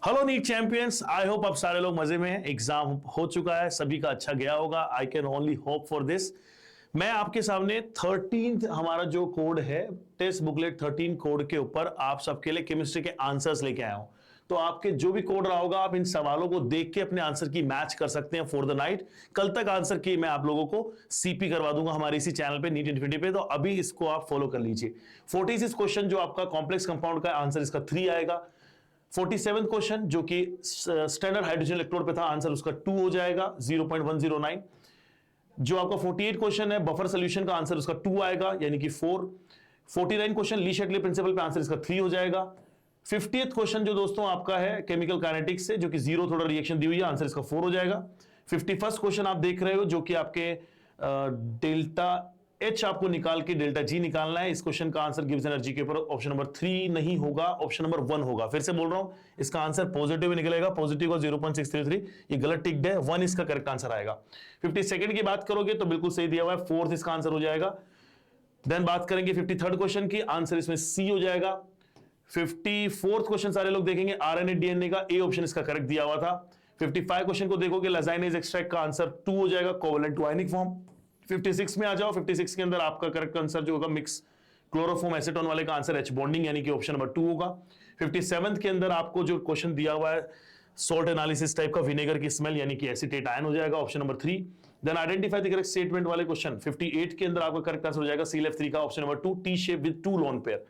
Hello NEET champions, I hope आप सारे लोग मजे में हैं। एग्जाम हो चुका है, सभी का अच्छा गया होगा। I can only hope for this. मैं आपके सामने 13th हमारा जो कोड है, टेस्ट बुकलेट 13 कोड के ऊपर आप सबके लिए केमिस्ट्री के आंसर्स लेके आया हूं। तो आपके जो भी कोड रहा होगा, आप इन सवालों को देख के अपने आंसर की मैच कर सकते हैं फॉर द नाइट। कल तक आंसर की मैं आप लोगों को सीपी करवा दूंगा हमारे इसी चैनल पे नीट इन्फिनिटी पे, तो अभी इसको आप फॉलो कर लीजिए। 46 क्वेश्चन जो आपका कॉम्प्लेक्स कंपाउंड का आंसर इसका 3 आएगा। 47 क्वेश्चन जो कि स्टैंडर्ड हाइड्रोजन इलेक्ट्रोड पे था, आंसर उसका 2 हो जाएगा 0.109। जो आपका 48 क्वेश्चन है बफर सोल्यूशन का, आंसर उसका 2 आएगा यानी कि 4। 49 क्वेश्चन ली शेटले प्रिंसिपल पे, आंसर इसका 3 हो जाएगा। 50th क्वेश्चन जो दोस्तों आपका है केमिकल काइनेटिक्स से, जो कि जीरो थोड़ा रिएक्शन दी हुई है, आंसर इसका 4 हो जाएगा। 51st क्वेश्चन आप देख रहे हो जो कि आपके डेल्टा एच आपको निकाल के डेल्टा जी निकालना है। इस क्वेश्चन का आंसर गिव्स एनर्जी के ऊपर ऑप्शन नंबर 3 नहीं होगा, ऑप्शन नंबर 1 होगा। फिर से बोल रहा हूं, इसका आंसर पॉजिटिव निकलेगा, पॉजिटिव का 0.633, ये गलत टिक्ड है, 1 इसका करेक्ट आंसर आएगा। 52nd की बात करोगे तो बिल्कुल सही दिया हुआ है, 4th इसका आंसर हो जाएगा। देन बात करेंगे 53rd क्वेश्चन की, आंसर इसमें सी हो जाएगा। 54th क्वेश्चन सारे लोग देखेंगे आरएनए डीएनए का, ए ऑप्शन इसका करेक्ट दिया हुआ था। 55 क्वेश्चन को देखोगे लाइजाइनेज एक्सट्रैक्ट का आंसर 2 हो जाएगा, कोवेलेंट टू आयनिक फॉर्म। 56 में आ जाओ, 56 के अंदर आपका करेक्ट आंसर जो होगा मिक्स क्लोरोफॉर्म एसीटोन वाले का आंसर एच बॉन्डिंग यानी कि ऑप्शन नंबर 2 होगा। 57 के अंदर आपको जो क्वेश्चन दिया हुआ है सॉल्ट एनालिसिस टाइप का, विनेगर की स्मेल यानी कि एसीटेट आयन हो जाएगा, option number 3। Then identify the correct statement वाले क्वेश्चन 58 के अंदर आपका करेक्ट आंसर हो जाएगा ClF3 का, option number 2, T shape with 2 lone pair.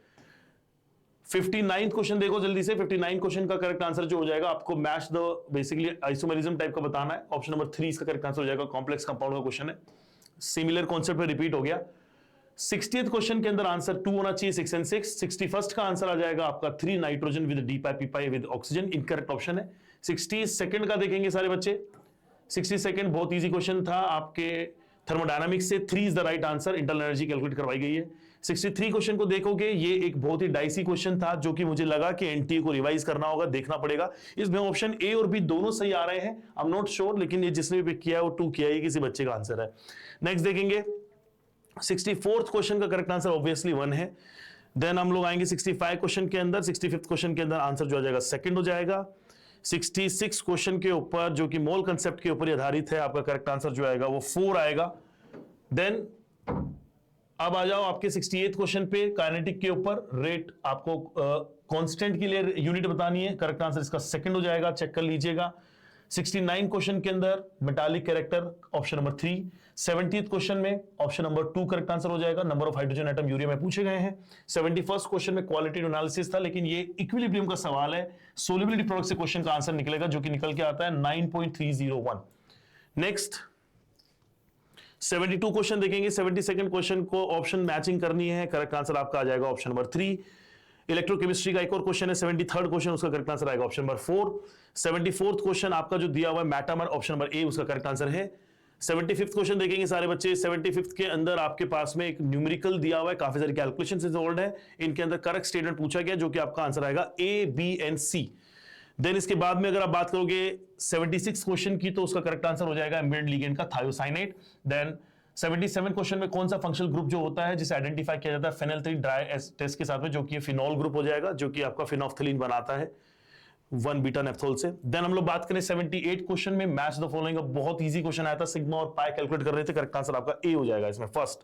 59th question देखो जल्दी से। 59 क्वेश्चन का करेक्ट आंसर जो हो जाएगा, आपको match the basically isomerism type का बताना है, ऑप्शन नंबर 3 इसका करेक्ट आंसर हो जाएगा। कॉम्प्लेक्स कंपाउंड का क्वेश्चन है, सिमिलर कॉन्सेप्ट पे रिपीट हो गया। 60th क्वेश्चन के अंदर आंसर 2 होना चाहिए, 6 and 6। 61st का आंसर आ जाएगा आपका 3 nitrogen with D pi P pi with oxygen, incorrect option है। 62nd का देखेंगे सारे बच्चे। 62nd बहुत इजी क्वेश्चन था आपके थर्मोडायनामिक्स से, 3 is the right answer, internal energy calculate करवाई गई है। 63 क्वेश्चन को देखोगे, ये एक बहुत ही डाइसी क्वेश्चन था जो कि मुझे लगा कि एनटीए को रिवाइज करना होगा, देखना पड़ेगा। इसमें ऑप्शन ए और बी दोनों सही आ रहे हैं, आई एम नॉट श्योर, लेकिन ये जिसने भी पिक किया है वो 2 किया है, किसी बच्चे का आंसर है। नेक्स्ट देखेंगे 64th क्वेश्चन का करेक्ट आंसर ऑब्वियसली 1 है। देन हम लोग आएंगे 65 क्वेश्चन के अंदर। 65th क्वेश्चन के अंदर आंसर जो आ जाएगा सेकंड हो जाएगा। 66 क्वेश्चन के ऊपर जो कि मोल कंसेप्ट के ऊपर आधारित है, आपका करेक्ट आंसर जो आएगा वो 4 आएगा। देन अब आ जाओ आपके 68th क्वेश्चन पे, काइनेटिक के ऊपर रेट आपको कांस्टेंट के लिए यूनिट बतानी है, करेक्ट आंसर इसका सेकंड हो जाएगा, चेक कर लीजिएगा। 69 क्वेश्चन के अंदर metallic character, option number 3। 70th question में ऑप्शन नंबर 2 करेक्ट आंसर हो जाएगा, number of hydrogen atom urea में पूछे गए हैं। 71st क्वेश्चन में क्वालिटेटिव एनालिसिस था, लेकिन ये इक्विलिब्रियम का सवाल है, सोल्युबिलिटी प्रोडक्ट से क्वेश्चन का आंसर निकलेगा जो कि निकल के आता है 9.301। नेक्स्ट 72 क्वेश्चन देखेंगे। 72nd क्वेश्चन को ऑप्शन मैचिंग करनी है, करेक्ट आंसर आपका आ जाएगा ऑप्शन नंबर 3। इलेक्ट्रोकेमिस्ट्री का एक और क्वेश्चन है 73rd क्वेश्चन, उसका करेक्ट आंसर आएगा ऑप्शन नंबर 4। 74th क्वेश्चन आपका जो दिया हुआ है मैटामर, ऑप्शन नंबर ए उसका करेक्ट आंसर है। 75th क्वेश्चन देखेंगे सारे बच्चे। 75th के अंदर आपके पास में एक न्यूमेरिकल दिया हुआ है, काफी सारी कैलकुलेशंस इन्वॉल्वड है, इनके अंदर करेक्ट स्टेटमेंट पूछा गया जो कि आपका आंसर आएगा ए, बी एंड सी। देन इसके बाद में अगर आप बात करोगे 76 क्वेश्चन की, तो उसका करेक्ट आंसर हो जाएगा एम्बिडेंट लिगेंड का थायोसाइनेट। देन 77 क्वेश्चन में कौन सा फंक्शनल ग्रुप जो होता है जिसे आइडेंटिफाई किया जाता है फेनल 3 ड्राई टेस्ट के साथ में, जो कि फिनॉल ग्रुप हो जाएगा, जो कि आपका फिनोफ्थलीन बनाता है 1 बीटा नेफ्थोल से। देन हम लोग बात करें 78 क्वेश्चन में, मैच द फॉलोइंग, बहुत इजी क्वेश्चन आया था, सिग्मा और पाई कैलकुलेट कर रहे थे, करेक्ट आंसर आपका ए हो जाएगा इसमें फर्स्ट।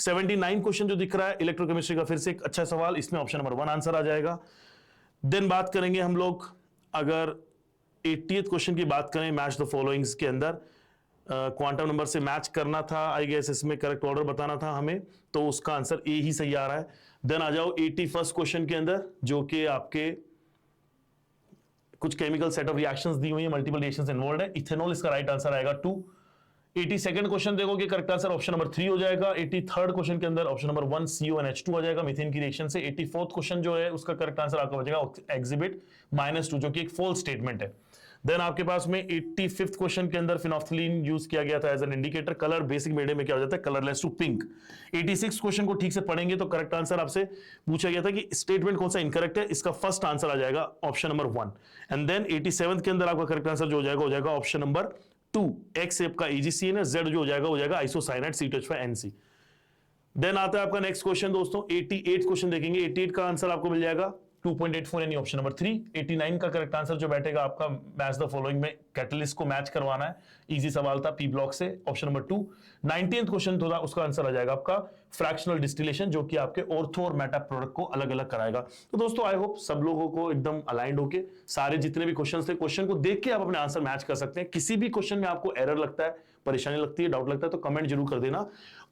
79 क्वेश्चन जो दिख रहा है इलेक्ट्रोकेमिस्ट्री का, फिर से एक अच्छा सवाल, इसमें ऑप्शन नंबर 1 आंसर आ जाएगा। देन बात करेंगे हम लोग अगर 80th क्वेश्चन की बात करें, मैच द फॉलोइंग्स के अंदर क्वांटम नंबर से मैच करना था, आई गेस इसमें करेक्ट ऑर्डर बताना था हमें, तो उसका आंसर ए ही सही आ रहा है। देन आ जाओ 81st क्वेश्चन के अंदर, जो कि आपके कुछ केमिकल सेट ऑफ रिएक्शंस दी हुई है, मल्टीपल रिएक्शंस इन्वॉल्वड है, इथेनॉल इसका राइट आंसर आएगा 2। 82nd क्वेश्चन देखोगे, करेक्ट आंसर ऑप्शन नंबर 3 हो जाएगा। 83rd क्वेश्चन के अंदर ऑप्शन नंबर 1 CONH2 आ जाएगा मीथेन की रिएक्शन से। 84th क्वेश्चन जो है उसका करेक्ट आंसर आपका हो जाएगा एग्जिबिट -2, जो कि एक फॉल्स स्टेटमेंट है। देन आपके पास में 85th क्वेश्चन के अंदर फिनोफ्थलीन यूज किया गया था as an indicator, colour basic medium में क्या हो जाता है, कलरलेस टू पिंक। 86 क्वेश्चन को ठीक से पढ़ेंगे तो करेक्ट आंसर आपसे पूछा गया था कि स्टेटमेंट कौन सा इनकरेक्ट है, इसका फर्स्ट आंसर आ जाएगा option number 1। And then 87th के अंदर आपका करेक्ट आंसर जो हो जाएगा ऑप्शन नंबर 2, एक्स शेप का AgCN है, Z जो हो जाएगा आइसोसाइनाइड C2H5NC। देन आता है आपका नेक्स्ट क्वेश्चन दोस्तों, 88 क्वेश्चन देखेंगे। 88 का आंसर आपको मिल जाएगा 2.84 यानी ऑप्शन नंबर 3। 89 का करेक्ट आंसर जो बैठेगा आपका मैच द फॉलोइंग में कैटलिस्ट को मैच करवाना है, इजी सवाल था पी ब्लॉक से, ऑप्शन नंबर 2। 19th क्वेश्चन था, उसका आंसर आ जाएगा आपका फ्रैक्शनल डिस्टिलेशन, जो कि आपके ऑर्थो और मेटा प्रोडक्ट को अलग अलग कराएगा। तो दोस्तों आई होप सब लोगों को एकदम अलाइंड होके सारे जितने भी क्वेश्चन थे, क्वेश्चन को देख के आप अपने आंसर मैच कर सकते हैं। किसी भी क्वेश्चन में आपको एरर लगता है, परेशानी लगती है, डाउट लगता है तो कमेंट जरूर कर देना।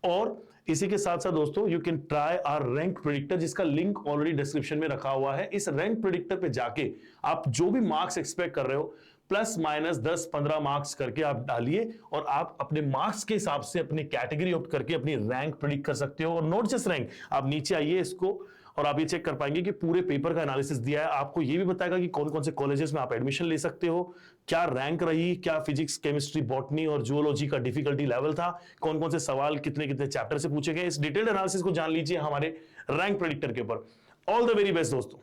और इसी के साथ साथ दोस्तों you can try our rank predictor, जिसका लिंक ऑलरेडी डिस्क्रिप्शन में रखा हुआ है। इस रैंक प्रेडिक्टर पे जाके आप जो भी मार्क्स एक्सपेक्ट कर रहे हो प्लस माइनस 10-15 मार्क्स करके आप डालिए और आप अपने मार्क्स के हिसाब से अपनी कैटेगरी ऑप्ट करके अपनी रैंक प्रेडिक्ट कर सकते हो। और नॉट जस्ट रैंक, आप नीचे आइए इसको और आप ये चेक कर पाएंगे कि पूरे पेपर का एनालिसिस दिया है, आपको ये भी बताएगा कि कौन कौन से कॉलेजेस में आप एडमिशन ले सकते हो, क्या रैंक रही, क्या फिजिक्स, केमिस्ट्री, बॉटनी और जूलॉजी का डिफिकल्टी लेवल था, कौन कौन से सवाल कितने कितने चैप्टर से पूछे गए। इस डिटेल्ड एनालिसिस को जान लीजिए हमारे रैंक प्रेडिक्टर के ऊपर। ऑल द वेरी बेस्ट दोस्तों।